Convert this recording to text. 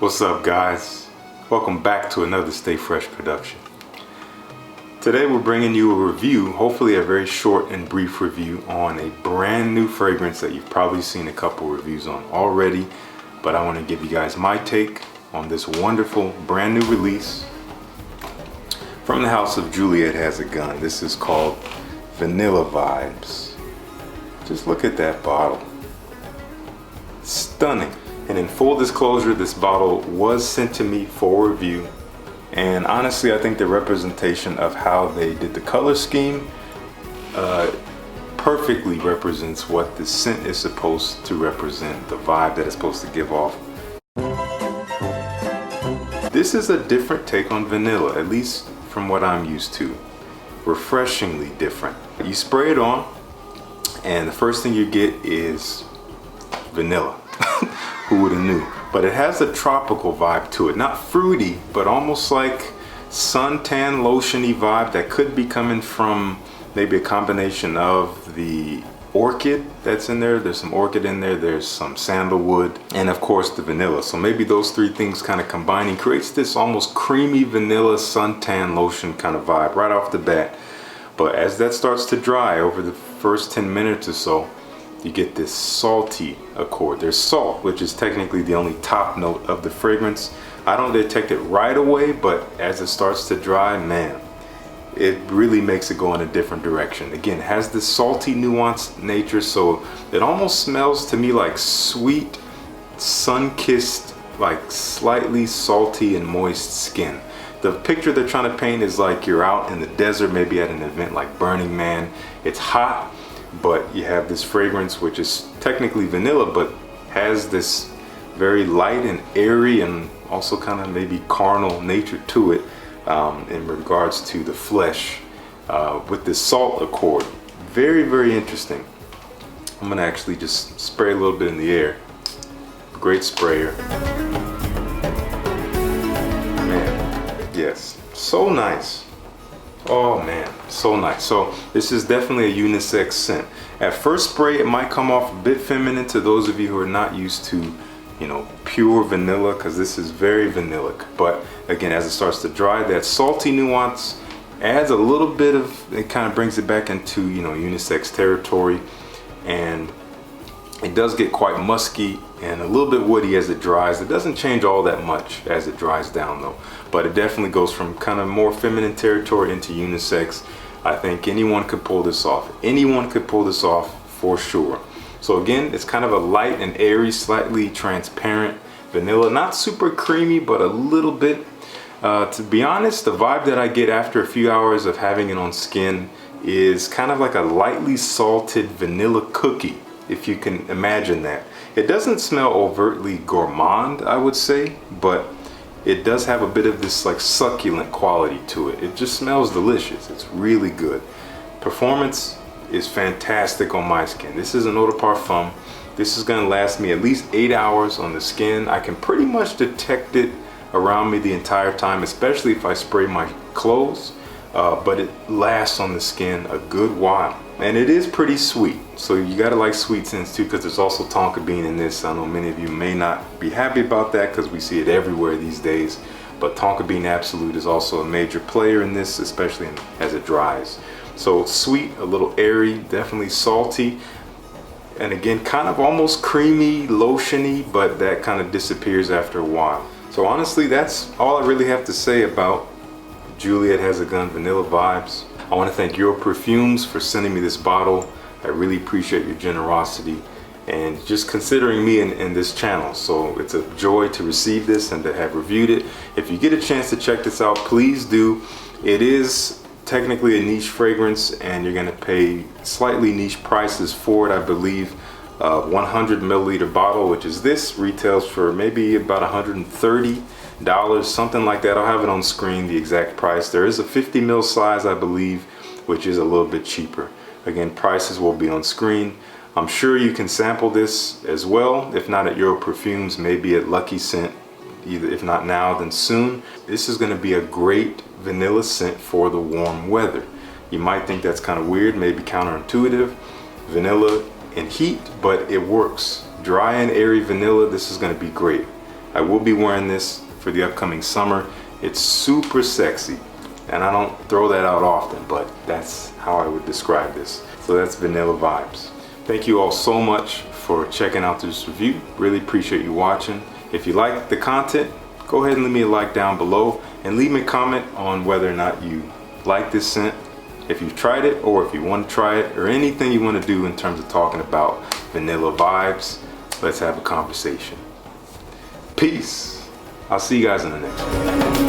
What's up, guys? Welcome back to another Stay Fresh production. Today we're bringing you a review, hopefully a very short and brief review on a brand new fragrance that you've probably seen a couple reviews on already, but I want to give you guys my take on this wonderful brand new release from the house of Juliet Has a Gun. This is called Vanilla Vibes. Just look at that bottle. Stunning. And in full disclosure, this bottle was sent to me for review, and honestly I think the representation of how they did the color scheme perfectly represents what the scent is supposed to represent, the vibe that it's supposed to give off. This is a different take on vanilla, at least from what I'm used to. Refreshingly different. You spray it on and the first thing you get is vanilla. Who would have knew? But it has a tropical vibe to it. Not fruity, but almost like suntan lotiony vibe that could be coming from maybe a combination of the orchid that's in there. There's some orchid in there, there's some sandalwood, and of course the vanilla. So maybe those three things kind of combining creates this almost creamy vanilla suntan lotion kind of vibe right off the bat. But as that starts to dry over the first 10 minutes or so, you get this salty accord. There's salt, which is technically the only top note of the fragrance. I don't detect it right away, but as it starts to dry, man, it really makes it go in a different direction. Again, it has this salty, nuanced nature, so it almost smells to me like sweet, sun-kissed, like slightly salty and moist skin. The picture they're trying to paint is like you're out in the desert, maybe at an event like Burning Man. It's hot, but you have this fragrance which is technically vanilla but has this very light and airy and also kind of maybe carnal nature to it in regards to the flesh with this salt accord. Very, very interesting. I'm gonna actually just spray a little bit in the air. Great sprayer. Man, yes, so nice. Oh man, so nice. So this is definitely a unisex scent. At first spray it might come off a bit feminine to those of you who are not used to, you know, pure vanilla, because this is very vanillic. But again, as it starts to dry, that salty nuance adds a little bit of, it kind of brings it back into, you know, unisex territory. And it does get quite musky and a little bit woody as it dries. It doesn't change all that much as it dries down though, but it definitely goes from kind of more feminine territory into unisex. I think anyone could pull this off. Anyone could pull this off for sure. So again, it's kind of a light and airy, slightly transparent vanilla, not super creamy, but a little bit. To be honest, the vibe that I get after a few hours of having it on skin is kind of like a lightly salted vanilla cookie, if you can imagine that. It doesn't smell overtly gourmand, I would say, but it does have a bit of this like succulent quality to it. It just smells delicious. It's really good. Performance is fantastic on my skin. This is an eau de parfum. This is gonna last me at least 8 hours on the skin. I can pretty much detect it around me the entire time, especially if I spray my clothes, but it lasts on the skin a good while. And it is pretty sweet, so you gotta like sweet scents too, because there's also tonka bean in this. I know many of you may not be happy about that because we see it everywhere these days, but tonka bean absolute is also a major player in this, especially as it dries. So sweet, a little airy, definitely salty, and again kind of almost creamy, lotiony, but that kind of disappears after a while. So honestly, that's all I really have to say about Juliet Has a Gun Vanilla Vibes. I want to thank Your Perfumes for sending me this bottle. I really appreciate your generosity and just considering me in this channel. So it's a joy to receive this and to have reviewed it. If you get a chance to check this out, please do. It is technically a niche fragrance and you're going to pay slightly niche prices for it. I believe 100 milliliter bottle, which is this, retails for maybe about $130, something like that. I'll have it on screen, the exact price. There is a 50 ml size, I believe, which is a little bit cheaper. Again, prices will be on screen. I'm sure you can sample this as well, if not at Your Perfumes, maybe at Lucky Scent, either if not now then soon. This is going to be a great vanilla scent for the warm weather. You might think that's kind of weird, maybe counterintuitive, vanilla and heat, but it works. Dry and airy vanilla, this is going to be great. I will be wearing this for the upcoming summer. It's super sexy, and I don't throw that out often, but that's how I would describe this. So that's Vanilla Vibes. Thank you all so much for checking out this review. Really appreciate you watching. If you like the content, go ahead and leave me a like down below and leave me a comment on whether or not you like this scent, if you've tried it, or if you want to try it, or anything you want to do in terms of talking about Vanilla Vibes. Let's have a conversation. Peace. I'll see you guys in the next one.